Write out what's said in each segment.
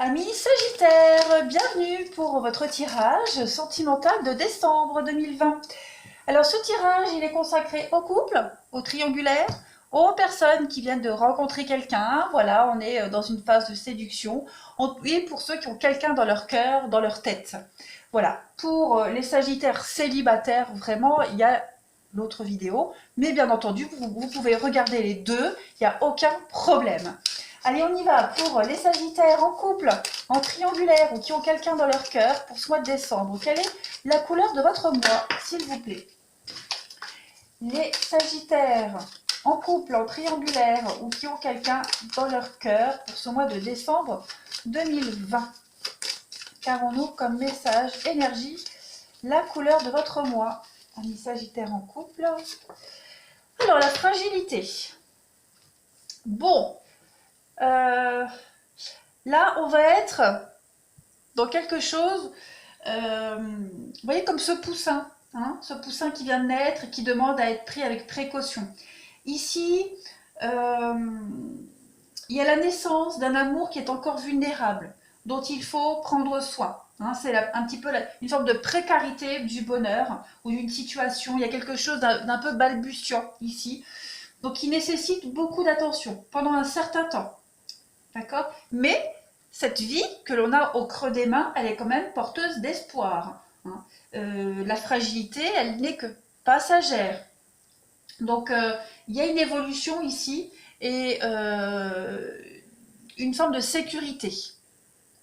Amis Sagittaire, bienvenue pour votre tirage sentimental de décembre 2020. Alors ce tirage, il est consacré au couple, au triangulaire, aux personnes qui viennent de rencontrer quelqu'un. Voilà, on est dans une phase de séduction. Et pour ceux qui ont quelqu'un dans leur cœur, dans leur tête. Voilà, pour les Sagittaires célibataires, vraiment, il y a l'autre vidéo. Mais bien entendu, vous pouvez regarder les deux, il n'y a aucun problème. Allez, on y va pour les Sagittaires en couple, en triangulaire ou qui ont quelqu'un dans leur cœur pour ce mois de décembre. Quelle est la couleur de votre mois, s'il vous plaît? Les Sagittaires en couple, en triangulaire ou qui ont quelqu'un dans leur cœur pour ce mois de décembre 2020. Qu'avons-nous comme message, énergie, la couleur de votre mois? Amis Sagittaires en couple. Alors, la fragilité. Bon. Là, on va être dans quelque chose, vous voyez, comme ce poussin, ce poussin qui vient de naître et qui demande à être pris avec précaution. Ici, il y a la naissance d'un amour qui est encore vulnérable, dont il faut prendre soin. C'est un petit peu une forme de précarité du bonheur ou d'une situation. Il y a quelque chose d'un peu balbutiant ici, donc qui nécessite beaucoup d'attention pendant un certain temps. D'accord? Mais cette vie que l'on a au creux des mains, elle est quand même porteuse d'espoir. La fragilité, elle n'est que passagère. Donc, il y a une évolution ici et une forme de sécurité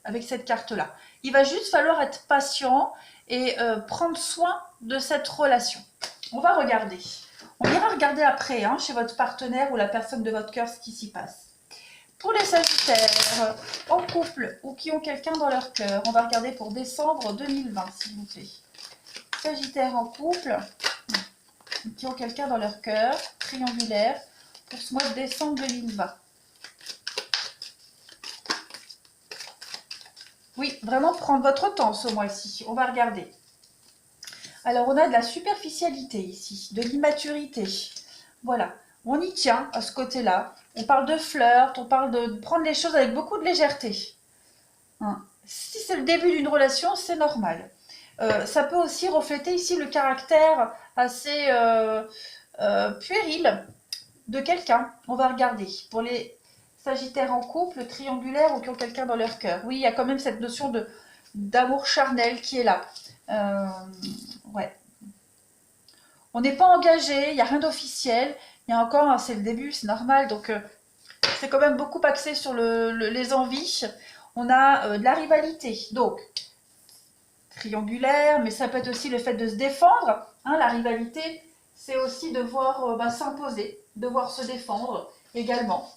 avec cette carte-là. Il va juste falloir être patient et prendre soin de cette relation. On va regarder. On ira regarder après, chez votre partenaire ou la personne de votre cœur, ce qui s'y passe. Pour les Sagittaires en couple ou qui ont quelqu'un dans leur cœur, on va regarder pour décembre 2020, s'il vous plaît. Sagittaires en couple ou qui ont quelqu'un dans leur cœur, triangulaire, pour ce mois de décembre 2020. Oui, vraiment prendre votre temps ce mois-ci. On va regarder. Alors, on a de la superficialité ici, de l'immaturité. Voilà, on y tient à ce côté-là. On parle de flirt, on parle de prendre les choses avec beaucoup de légèreté. Si c'est le début d'une relation, c'est normal. Ça peut aussi refléter ici le caractère assez puéril de quelqu'un. On va regarder. Pour les Sagittaires en couple, triangulaire ou qui ont quelqu'un dans leur cœur. Oui, il y a quand même cette notion d'amour charnel qui est là. Ouais. On n'est pas engagé, il n'y a rien d'officiel. Il y a encore, c'est le début, c'est normal. Donc, c'est quand même beaucoup axé sur les envies. On a de la rivalité. Donc, triangulaire, mais ça peut être aussi le fait de se défendre. La rivalité, c'est aussi devoir s'imposer, devoir se défendre également.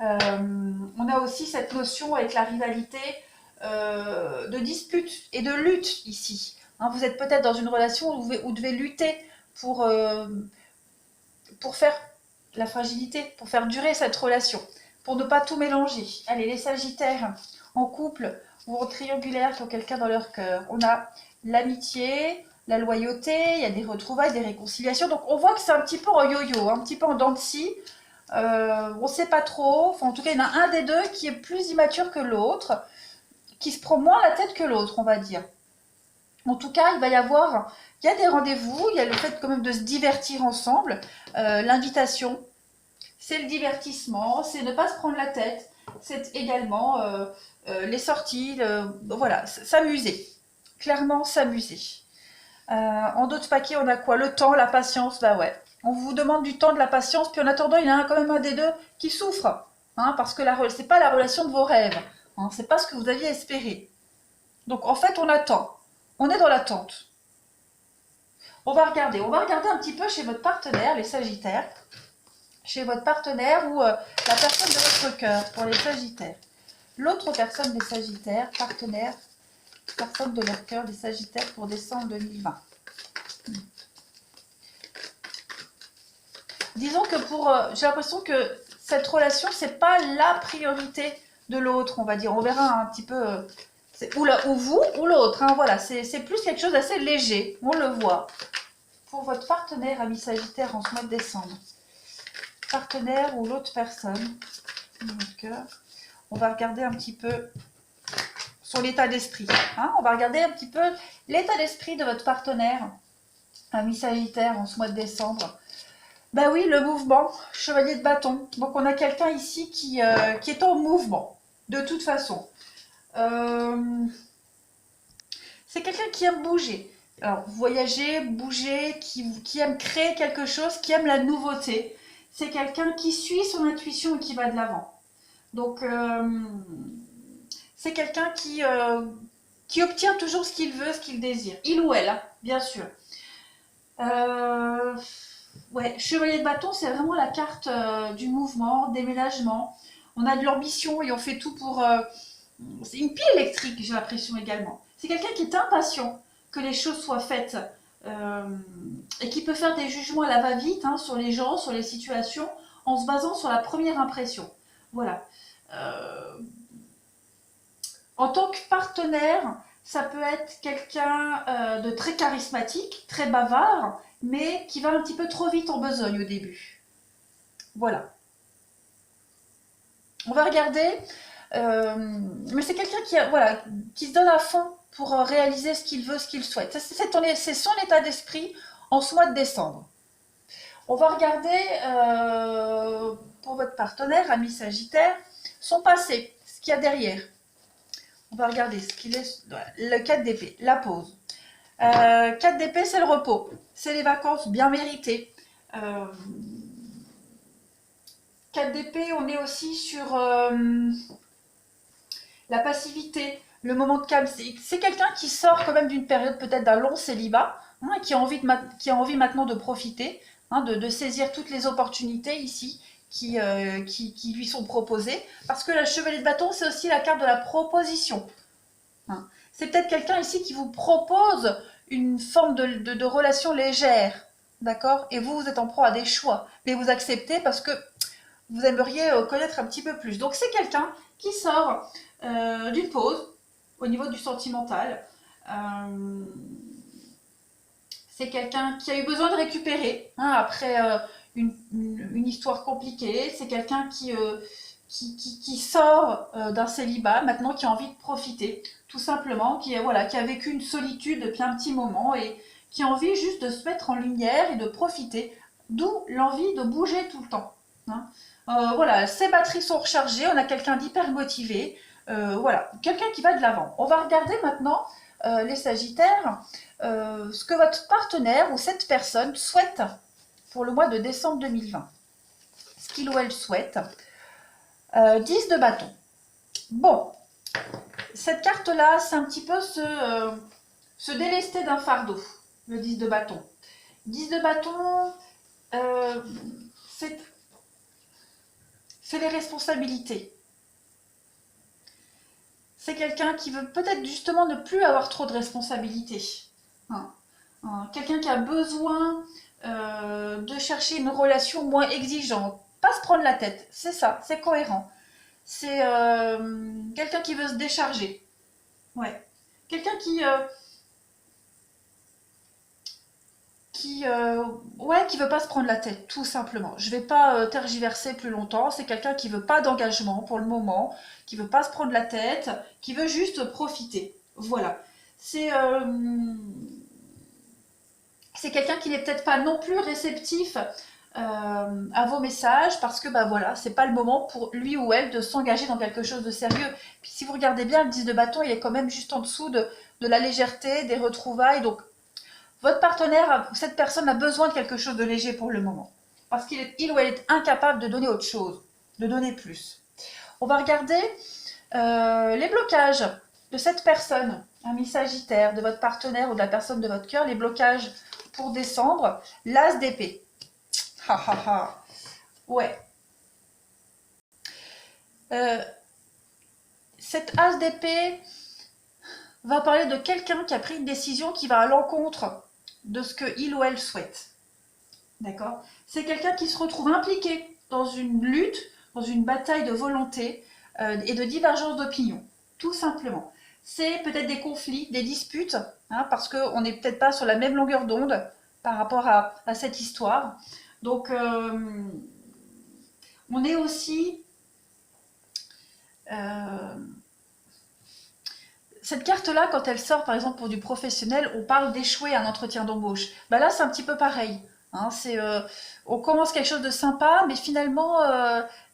On a aussi cette notion avec la rivalité de dispute et de lutte ici. Vous êtes peut-être dans une relation où vous devez lutter pour faire la fragilité, pour faire durer cette relation, pour ne pas tout mélanger. Allez, les Sagittaires en couple ou en triangulaire qui ont quelqu'un dans leur cœur. On a l'amitié, la loyauté, il y a des retrouvailles, des réconciliations. Donc on voit que c'est un petit peu en yo-yo, un petit peu en dents de scie. On ne sait pas trop. Enfin, en tout cas, il y en a un des deux qui est plus immature que l'autre, qui se prend moins la tête que l'autre, on va dire. En tout cas, il y a des rendez-vous, il y a le fait quand même de se divertir ensemble. L'invitation, c'est le divertissement, c'est ne pas se prendre la tête, c'est également les sorties, voilà, s'amuser. Clairement, s'amuser. En d'autres paquets, on a quoi? Le temps, la patience, bah ouais. On vous demande du temps, de la patience, puis en attendant, il y en a quand même un des deux qui souffre. Parce que c'est pas la relation de vos rêves. C'est pas ce que vous aviez espéré. Donc en fait, on attend. On est dans l'attente. On va regarder un petit peu chez votre partenaire, les Sagittaires. Chez votre partenaire ou la personne de votre cœur pour les Sagittaires. L'autre personne des Sagittaires, partenaire, personne de leur cœur des Sagittaires pour décembre 2020. Disons que j'ai l'impression que cette relation, c'est pas la priorité de l'autre, on va dire. On verra un petit peu, ou vous ou l'autre. Voilà, c'est plus quelque chose d'assez léger, on le voit. Pour votre partenaire, ami Sagittaire, en ce mois de décembre. Partenaire ou l'autre personne, votre cœur. On va regarder un petit peu son état d'esprit. Hein, on va regarder un petit peu l'état d'esprit de votre partenaire, ami Sagittaire, en ce mois de décembre. Ben oui, le mouvement, chevalier de bâton. Donc on a quelqu'un ici qui est en mouvement, de toute façon. C'est quelqu'un qui aime bouger. Alors, voyager, bouger, qui aime créer quelque chose, qui aime la nouveauté. C'est quelqu'un qui suit son intuition et qui va de l'avant. Donc, c'est quelqu'un qui obtient toujours ce qu'il veut, ce qu'il désire. Il ou elle, hein, bien sûr. Ouais, chevalier de bâton, c'est vraiment la carte du mouvement, déménagement. On a de l'ambition et on fait tout pour... c'est une pile électrique, j'ai l'impression également. C'est quelqu'un qui est impatient que les choses soient faites et qui peut faire des jugements à la va-vite hein, sur les gens, sur les situations, en se basant sur la première impression. Voilà. En tant que partenaire, ça peut être quelqu'un de très charismatique, très bavard, mais qui va un petit peu trop vite en besogne au début. Voilà. On va regarder. Mais c'est quelqu'un qui se donne à fond pour réaliser ce qu'il veut, ce qu'il souhaite. C'est son état d'esprit en ce mois de décembre. On va regarder pour votre partenaire, ami Sagittaire, son passé, ce qu'il y a derrière. On va regarder ce qu'il est, le 4 d'épée, la pause. 4 d'épée, c'est le repos, c'est les vacances bien méritées. 4 d'épée, on est aussi sur la passivité, le moment de calme. C'est quelqu'un qui sort quand même d'une période peut-être d'un long célibat, hein, qui a envie maintenant de profiter, hein, de saisir toutes les opportunités ici qui lui sont proposées. Parce que la chevalier de bâton, c'est aussi la carte de la proposition. Hein. C'est peut-être quelqu'un ici qui vous propose une forme de relation légère, d'accord? Et vous êtes en proie à des choix, mais vous acceptez parce que vous aimeriez connaître un petit peu plus. Donc c'est quelqu'un qui sort d'une pause au niveau du sentimental. C'est quelqu'un qui a eu besoin de récupérer hein, après une histoire compliquée. C'est quelqu'un qui sort d'un célibat maintenant, qui a envie de profiter, tout simplement, qui a vécu une solitude depuis un petit moment et qui a envie juste de se mettre en lumière et de profiter, d'où l'envie de bouger tout le temps. Hein. Voilà, ses batteries sont rechargées, on a quelqu'un d'hyper motivé, voilà, quelqu'un qui va de l'avant. On va regarder maintenant les Sagittaires, ce que votre partenaire ou cette personne souhaite pour le mois de décembre 2020. Ce qu'il ou elle souhaite. 10 de bâton. Bon, cette carte-là, c'est un petit peu se délester d'un fardeau, le 10 de bâton. 10 de bâton, c'est les responsabilités. C'est quelqu'un qui veut peut-être justement ne plus avoir trop de responsabilités. Hein. Quelqu'un qui a besoin de chercher une relation moins exigeante. Pas se prendre la tête, c'est ça, c'est cohérent. C'est quelqu'un qui veut se décharger. Ouais. Quelqu'un qui veut pas se prendre la tête, tout simplement. Je vais pas tergiverser plus longtemps. C'est quelqu'un qui veut pas d'engagement pour le moment, qui veut pas se prendre la tête, qui veut juste profiter. Voilà. C'est quelqu'un qui n'est peut-être pas non plus réceptif à vos messages parce que bah voilà, c'est pas le moment pour lui ou elle de s'engager dans quelque chose de sérieux. Puis si vous regardez bien, le 10 de bâton, il est quand même juste en dessous de la légèreté, des retrouvailles. Donc votre partenaire, cette personne a besoin de quelque chose de léger pour le moment. Parce qu'il ou elle est incapable de donner autre chose, de donner plus. On va regarder les blocages de cette personne, ami Sagittaire, de votre partenaire ou de la personne de votre cœur, les blocages pour décembre, l'as d'épée. Ha ha ha. Ouais. Cette as d'épée va parler de quelqu'un qui a pris une décision qui va à l'encontre de ce que il ou elle souhaite. D'accord? C'est quelqu'un qui se retrouve impliqué dans une lutte, dans une bataille de volonté et de divergence d'opinion, tout simplement. C'est peut-être des conflits, des disputes, hein, parce qu'on n'est peut-être pas sur la même longueur d'onde par rapport à cette histoire. Donc, on est aussi Cette carte-là, quand elle sort, par exemple, pour du professionnel, on parle d'échouer un entretien d'embauche. Bah là, c'est un petit peu pareil. Hein, on commence quelque chose de sympa, mais finalement,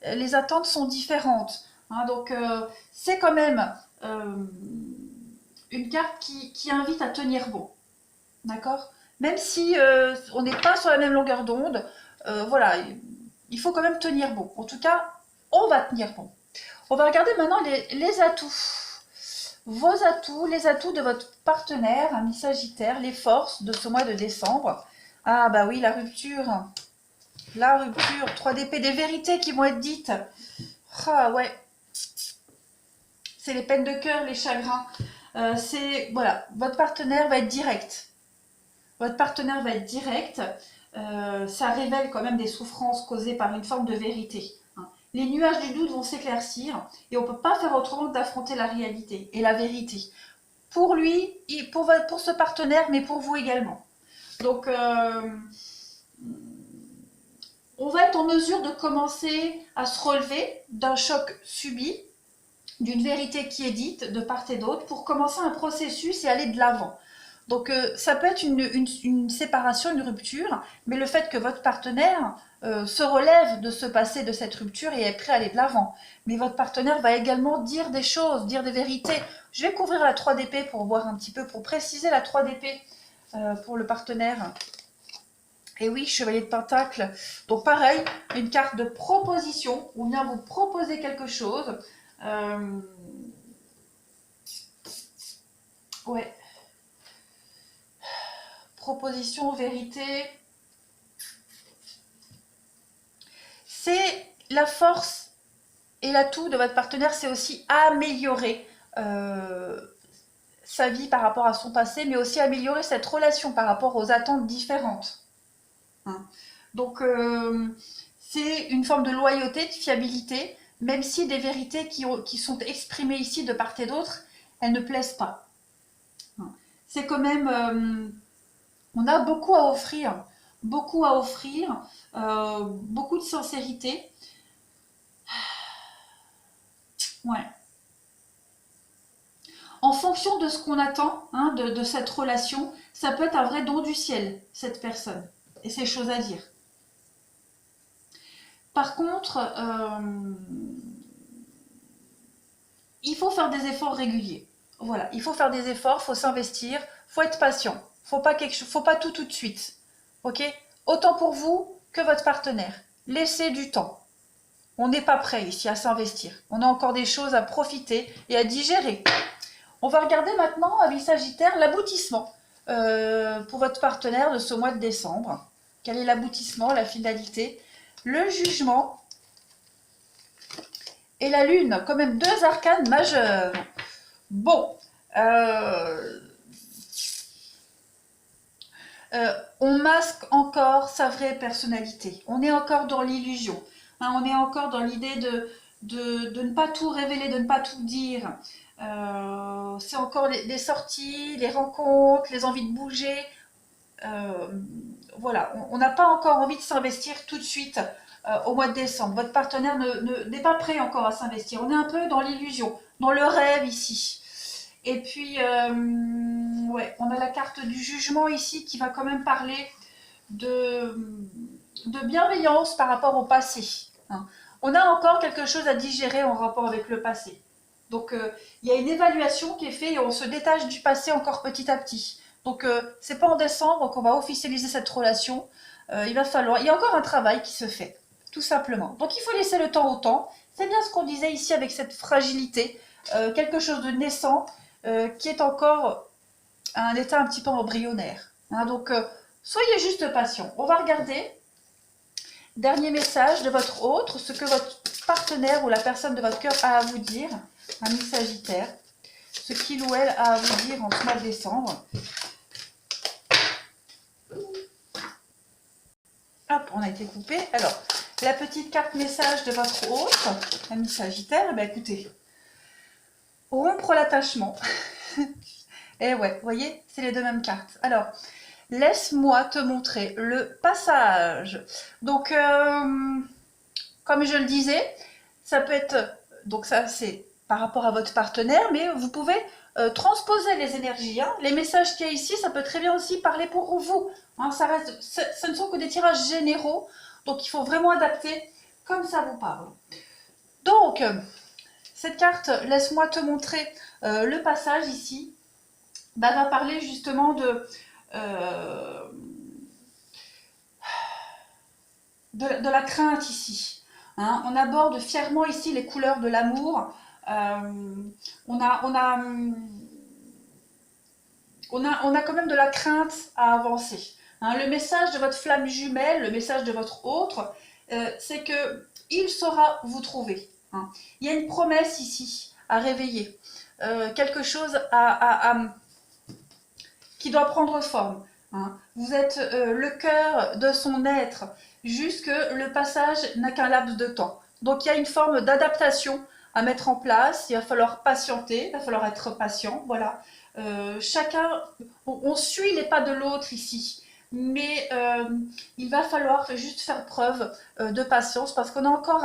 les attentes sont différentes. Hein, donc, c'est quand même une carte qui invite à tenir bon. D'accord? Même si on n'est pas sur la même longueur d'onde, voilà, il faut quand même tenir bon. En tout cas, on va tenir bon. On va regarder maintenant les atouts. Vos atouts, les atouts de votre partenaire, ami Sagittaire, les forces de ce mois de décembre. Ah bah oui, la rupture, 3 d'épée, des vérités qui vont être dites. Ah ouais, c'est les peines de cœur, les chagrins. Voilà, votre partenaire va être direct. Votre partenaire va être direct. Ça révèle quand même des souffrances causées par une forme de vérité. Les nuages du doute vont s'éclaircir et on ne peut pas faire autrement que d'affronter la réalité et la vérité. Pour lui, pour ce partenaire, mais pour vous également. Donc, on va être en mesure de commencer à se relever d'un choc subi, d'une vérité qui est dite de part et d'autre, pour commencer un processus et aller de l'avant. Donc, ça peut être une séparation, une rupture, mais le fait que votre partenaire se relève de ce passé, de cette rupture et est prêt à aller de l'avant. Mais votre partenaire va également dire des choses, dire des vérités. Je vais couvrir la 3 d'épée pour voir un petit peu, pour préciser la 3 d'épée pour le partenaire. Et oui, chevalier de pentacle. Donc pareil, une carte de proposition. On vient vous proposer quelque chose. Ouais. Proposition, vérité. C'est la force et l'atout de votre partenaire, c'est aussi améliorer sa vie par rapport à son passé, mais aussi améliorer cette relation par rapport aux attentes différentes. Hein. Donc, c'est une forme de loyauté, de fiabilité, même si des vérités qui sont exprimées ici de part et d'autre, elles ne plaisent pas. Hein. C'est quand même... on a beaucoup à offrir, beaucoup de sincérité. Ouais. En fonction de ce qu'on attend hein, de cette relation, ça peut être un vrai don du ciel, cette personne. Et c'est chose à dire. Par contre, il faut faire des efforts réguliers. Voilà, il faut faire des efforts, il faut s'investir, il faut être patient. Faut pas tout de suite. Ok? Autant pour vous que votre partenaire. Laissez du temps. On n'est pas prêt ici à s'investir. On a encore des choses à profiter et à digérer. On va regarder maintenant, avis Sagittaire, l'aboutissement pour votre partenaire de ce mois de décembre. Quel est l'aboutissement, la finalité? Le jugement et la lune, quand même 2 arcanes majeurs. Bon, on masque encore sa vraie personnalité. On est encore dans l'illusion. Hein, on est encore dans l'idée de ne pas tout révéler, de ne pas tout dire. C'est encore les sorties, les rencontres, les envies de bouger. Voilà, on n'a pas encore envie de s'investir tout de suite au mois de décembre. Votre partenaire n'est pas prêt encore à s'investir. On est un peu dans l'illusion, dans le rêve ici. Et puis, ouais, on a la carte du jugement ici qui va quand même parler de bienveillance par rapport au passé. Hein. On a encore quelque chose à digérer en rapport avec le passé. Donc, il y a une évaluation qui est faite et on se détache du passé encore petit à petit. Donc, c'est pas en décembre qu'on va officialiser cette relation. Il y a encore un travail qui se fait, tout simplement. Donc, il faut laisser le temps au temps. C'est bien ce qu'on disait ici avec cette fragilité, quelque chose de naissant qui est encore à un état un petit peu embryonnaire. Hein, donc, soyez juste patient. On va regarder. Dernier message de votre autre, ce que votre partenaire ou la personne de votre cœur a à vous dire, ami Sagittaire, ce qu'il ou elle a à vous dire en ce mois de décembre. Hop, on a été coupé. Alors, la petite carte message de votre autre, ami Sagittaire, eh bien, écoutez, rompre l'attachement. Et ouais, vous voyez, c'est les deux mêmes cartes. Alors, laisse-moi te montrer le passage. Donc, comme je le disais, ça peut être Donc ça, c'est par rapport à votre partenaire, mais vous pouvez transposer les énergies. Hein. Les messages qu'il y a ici, ça peut très bien aussi parler pour vous. Hein, ce ne sont que des tirages généraux, donc il faut vraiment adapter comme ça vous parle. Donc, cette carte, laisse-moi te montrer le passage ici, va parler justement de la crainte ici. Hein. On aborde fièrement ici les couleurs de l'amour. On a quand même de la crainte à avancer. Hein. Le message de votre flamme jumelle, le message de votre autre, c'est que il saura vous trouver. Hein. Il y a une promesse ici à réveiller, quelque chose qui doit prendre forme. Hein. Vous êtes le cœur de son être, jusque le passage n'a qu'un laps de temps. Donc il y a une forme d'adaptation à mettre en place, il va falloir patienter, il va falloir être patient, voilà. Chacun, on suit les pas de l'autre ici, mais il va falloir juste faire preuve de patience parce qu'on a encore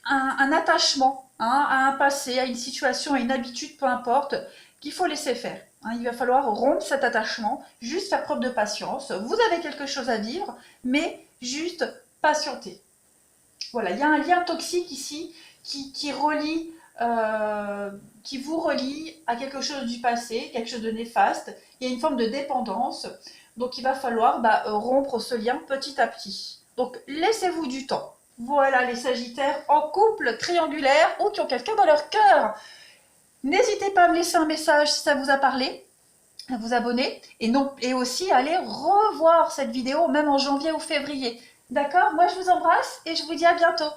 un attachement hein, à un passé, à une situation, à une habitude, peu importe, qu'il faut laisser faire. Hein, il va falloir rompre cet attachement, juste faire preuve de patience. Vous avez quelque chose à vivre, mais juste patienter. Voilà, il y a un lien toxique ici qui relie, qui vous relie à quelque chose du passé, quelque chose de néfaste. Il y a une forme de dépendance, donc il va falloir rompre ce lien petit à petit. Donc laissez-vous du temps. Voilà les Sagittaires en couple triangulaire ou qui ont quelqu'un dans leur cœur. N'hésitez pas à me laisser un message si ça vous a parlé, à vous abonner et aussi à aller revoir cette vidéo même en janvier ou février. D'accord? Moi je vous embrasse et je vous dis à bientôt.